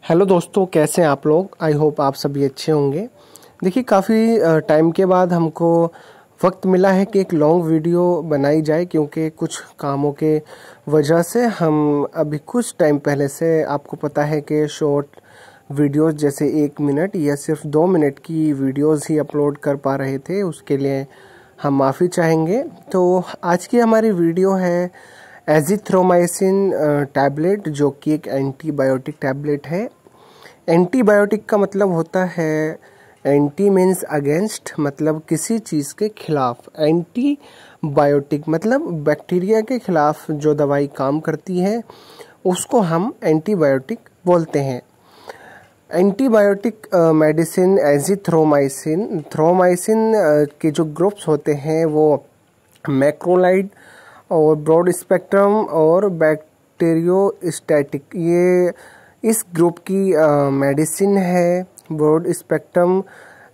Hello दोस्तों, कैसे हैं आप लोग। आई होप आप सभी अच्छे होंगे। देखिए, काफ़ी टाइम के बाद हमको वक्त मिला है कि एक लॉन्ग वीडियो बनाई जाए, क्योंकि कुछ कामों के वजह से हम अभी कुछ टाइम पहले से, आपको पता है कि शॉर्ट वीडियोस जैसे 1 मिनट या सिर्फ 2 मिनट की वीडियोस ही अपलोड कर पा रहे थे। उसके लिए हम माफ़ी चाहेंगे। तो आज की हमारी वीडियो है एजिथ्रोमाइसिन टैबलेट, जो कि एक एंटीबायोटिक टैबलेट है। एंटीबायोटिक का मतलब होता है, एंटी मीन्स अगेंस्ट, मतलब किसी चीज़ के खिलाफ। एंटीबायोटिक मतलब बैक्टीरिया के खिलाफ जो दवाई काम करती है उसको हम एंटीबायोटिक बोलते हैं। एंटीबायोटिक मेडिसिन एजिथ्रोमाइसिन, थ्रोमाइसिन के जो ग्रुप्स होते हैं वो मैक्रोलाइड और ब्रॉड स्पेक्ट्रम और बैक्टीरियोस्टैटिक, ये इस ग्रुप की मेडिसिन है। ब्रॉड स्पेक्ट्रम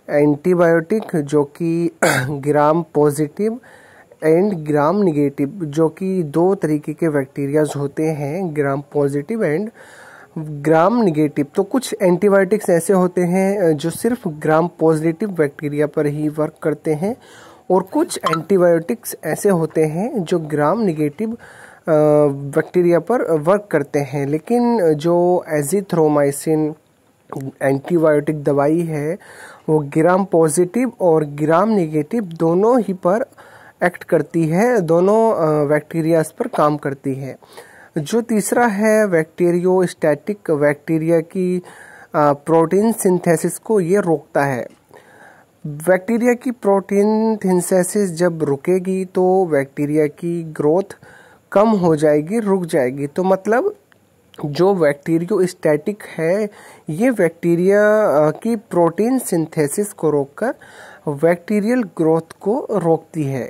एंटीबायोटिक जो कि gram positive and gram negative, जो कि 2 तरीके के बैक्टीरियाज होते हैं, gram positive and gram negative. तो कुछ एंटीबायोटिक्स ऐसे होते हैं जो सिर्फ ग्राम पॉजिटिव बैक्टीरिया पर ही वर्क करते हैं, और कुछ एंटीबायोटिक्स ऐसे होते हैं जो ग्राम निगेटिव बैक्टीरिया पर वर्क करते हैं। लेकिन जो एजिथ्रोमाइसिन एंटीबायोटिक दवाई है वो ग्राम पॉजिटिव और ग्राम निगेटिव दोनों ही पर एक्ट करती है, दोनों बैक्टीरियाज पर काम करती है। जो तीसरा है बैक्टीरियोस्टैटिक, बैक्टीरिया की प्रोटीन सिंथेसिस को ये रोकता है। बैक्टीरिया की प्रोटीन सिंथेसिस जब रुकेगी तो बैक्टीरिया की ग्रोथ कम हो जाएगी, रुक जाएगी। तो मतलब जो बैक्टीरियोस्टैटिक है ये बैक्टीरिया की प्रोटीन सिंथेसिस को रोककर बैक्टीरियल ग्रोथ को रोकती है।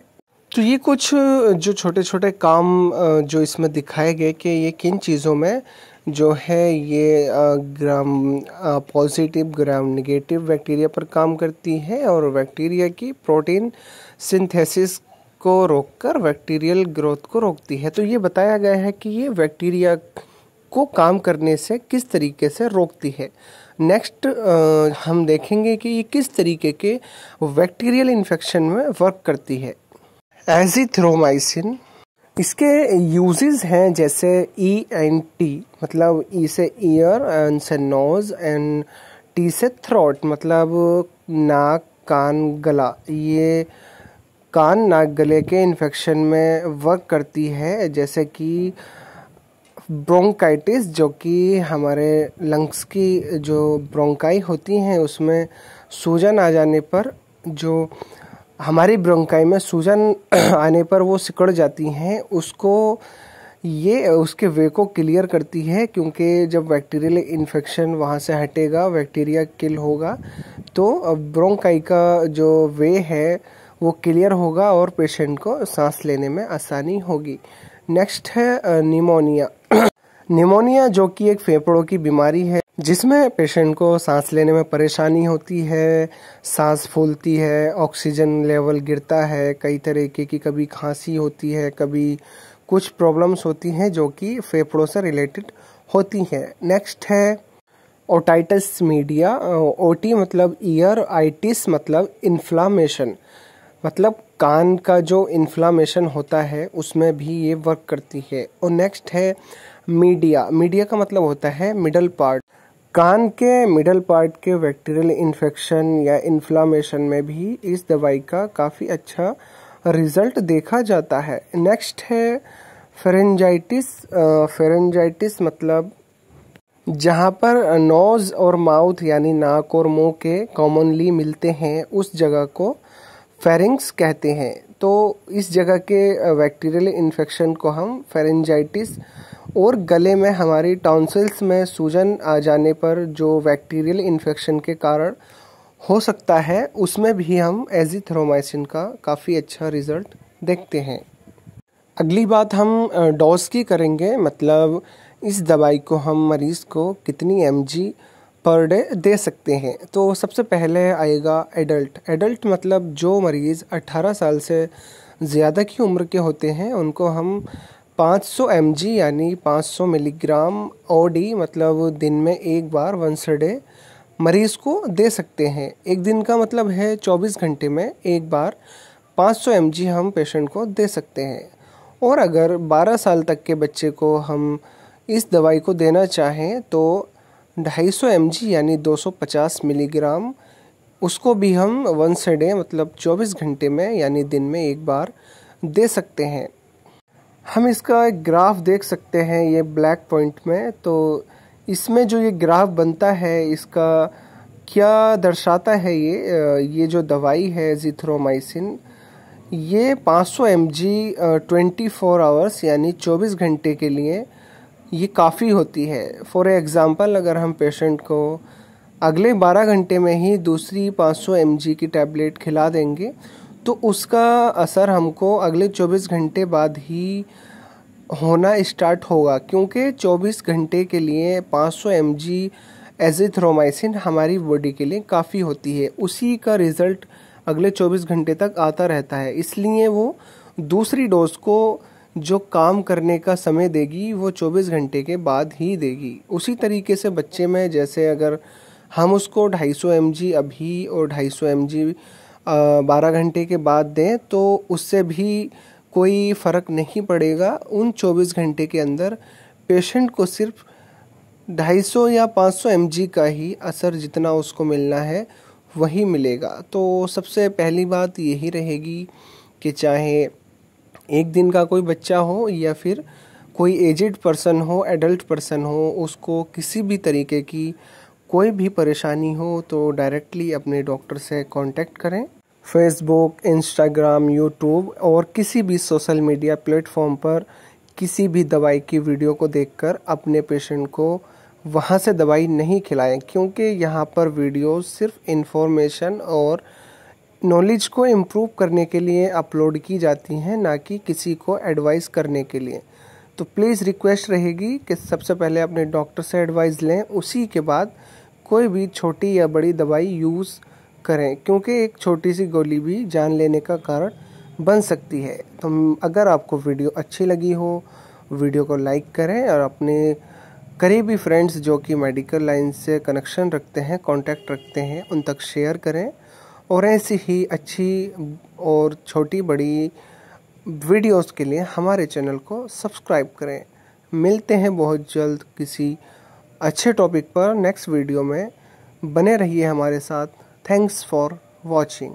तो ये कुछ जो छोटे छोटे काम जो इसमें दिखाए गए कि ये किन चीज़ों में जो है ये gram positive gram negative bacteria पर काम करती है, और बैक्टीरिया की प्रोटीन सिंथेसिस को रोककर बैक्टीरियल ग्रोथ को रोकती है। तो ये बताया गया है कि ये बैक्टीरिया को काम करने से किस तरीके से रोकती है। नेक्स्ट हम देखेंगे कि ये किस तरीके के बैक्टीरियल इन्फेक्शन में वर्क करती है। एजिथ्रोमाइसिन, इसके यूजेस हैं जैसे ENT, मतलब ई से ईयर, एन से नोज एंड टी से थ्रोट, मतलब नाक कान गला। ये कान नाक गले के इन्फेक्शन में वर्क करती है, जैसे कि ब्रोंकाइटिस, जो कि हमारे लंग्स की जो ब्रोंकाई होती हैं उसमें सूजन आ जाने पर, जो हमारी ब्रोंकाई में सूजन आने पर वो सिकुड़ जाती हैं, उसको ये उसके वे को क्लियर करती है। क्योंकि जब बैक्टीरियल इन्फेक्शन वहाँ से हटेगा, बैक्टीरिया किल होगा, तो ब्रोंकाई का जो वे है वो क्लियर होगा और पेशेंट को सांस लेने में आसानी होगी। नेक्स्ट है निमोनिया। निमोनिया जो कि एक फेफड़ों की बीमारी है, जिसमें पेशेंट को सांस लेने में परेशानी होती है, सांस फूलती है, ऑक्सीजन लेवल गिरता है, कई तरीके की कभी खांसी होती है, कभी कुछ प्रॉब्लम्स होती हैं जो कि फेफड़ों से रिलेटेड होती हैं। नेक्स्ट है ओटाइटिस मीडिया। ओटी मतलब ईयर, आइटिस मतलब इन्फ्लामेशन, मतलब कान का जो इन्फ्लामेशन होता है उसमें भी ये वर्क करती है। और नेक्स्ट है मीडिया। मीडिया का मतलब होता है मिडल पार्ट। कान के मिडल पार्ट के बैक्टीरियल इन्फेक्शन या इन्फ्लामेशन में भी इस दवाई का काफ़ी अच्छा रिजल्ट देखा जाता है। नेक्स्ट है फेरेंजाइटिस। फेरेंजाइटिस मतलब जहाँ पर नोज और माउथ यानी नाक और मुंह के कॉमनली मिलते हैं उस जगह को फेरिंग्स कहते हैं। तो इस जगह के बैक्टीरियल इन्फेक्शन को हम फेरेंजाइटिस, और गले में हमारी टॉन्सिल्स में सूजन आ जाने पर जो बैक्टीरियल इन्फेक्शन के कारण हो सकता है, उसमें भी हम एजिथ्रोमाइसिन का काफ़ी अच्छा रिजल्ट देखते हैं। अगली बात हम डोज की करेंगे, मतलब इस दवाई को हम मरीज़ को कितनी mg पर डे दे सकते हैं। तो सबसे पहले आएगा एडल्ट। एडल्ट मतलब जो मरीज़ 18 साल से ज़्यादा की उम्र के होते हैं उनको हम 500 mg यानी 500 मिलीग्राम OD मतलब दिन में एक बार वंस अ डे मरीज़ को दे सकते हैं। एक दिन का मतलब है 24 घंटे में एक बार 500 mg हम पेशेंट को दे सकते हैं। और अगर 12 साल तक के बच्चे को हम इस दवाई को देना चाहें तो 250 mg यानी 250 मिलीग्राम उसको भी हम वंस अ डे मतलब 24 घंटे में यानी दिन में एक बार दे सकते हैं। हम इसका एक ग्राफ देख सकते हैं ये ब्लैक पॉइंट में। तो इसमें जो ये ग्राफ बनता है इसका क्या दर्शाता है, ये जो दवाई है एजिथ्रोमाइसिन ये 500 mg 24 आवर्स यानी 24 घंटे के लिए ये काफ़ी होती है। फॉर एग्ज़ाम्पल अगर हम पेशेंट को अगले 12 घंटे में ही दूसरी 500 mg की टैबलेट खिला देंगे तो उसका असर हमको अगले 24 घंटे बाद ही होना स्टार्ट होगा, क्योंकि 24 घंटे के लिए 500 mg एजिथ्रोमाइसिन हमारी बॉडी के लिए काफ़ी होती है। उसी का रिज़ल्ट अगले 24 घंटे तक आता रहता है, इसलिए वो दूसरी डोज को जो काम करने का समय देगी वो 24 घंटे के बाद ही देगी। उसी तरीके से बच्चे में जैसे अगर हम उसको 250 mg अभी और 250 mg 12 घंटे के बाद दें तो उससे भी कोई फ़र्क नहीं पड़ेगा। उन 24 घंटे के अंदर पेशेंट को सिर्फ 250 या 500 mg का ही असर जितना उसको मिलना है वही मिलेगा। तो सबसे पहली बात यही रहेगी कि चाहे एक दिन का कोई बच्चा हो या फिर कोई एजेड पर्सन हो, एडल्ट पर्सन हो, उसको किसी भी तरीके की कोई भी परेशानी हो तो डायरेक्टली अपने डॉक्टर से कांटेक्ट करें। फेसबुक, इंस्टाग्राम, यूट्यूब और किसी भी सोशल मीडिया प्लेटफॉर्म पर किसी भी दवाई की वीडियो को देखकर अपने पेशेंट को वहाँ से दवाई नहीं खिलाएं, क्योंकि यहाँ पर वीडियो सिर्फ इन्फॉर्मेशन और नॉलेज को इम्प्रूव करने के लिए अपलोड की जाती हैं, ना कि किसी को एडवाइस करने के लिए। तो प्लीज़ रिक्वेस्ट रहेगी कि सबसे पहले अपने डॉक्टर से एडवाइस लें, उसी के बाद कोई भी छोटी या बड़ी दवाई यूज़ करें, क्योंकि एक छोटी सी गोली भी जान लेने का कारण बन सकती है। तो अगर आपको वीडियो अच्छी लगी हो वीडियो को लाइक करें और अपने करीबी फ्रेंड्स जो कि मेडिकल लाइन से कनेक्शन रखते हैं, कांटेक्ट रखते हैं, उन तक शेयर करें। और ऐसी ही अच्छी और छोटी बड़ी वीडियोस के लिए हमारे चैनल को सब्सक्राइब करें। मिलते हैं बहुत जल्द किसी अच्छे टॉपिक पर नेक्स्ट वीडियो में। बने रहिए हमारे साथ। Thanks for watching.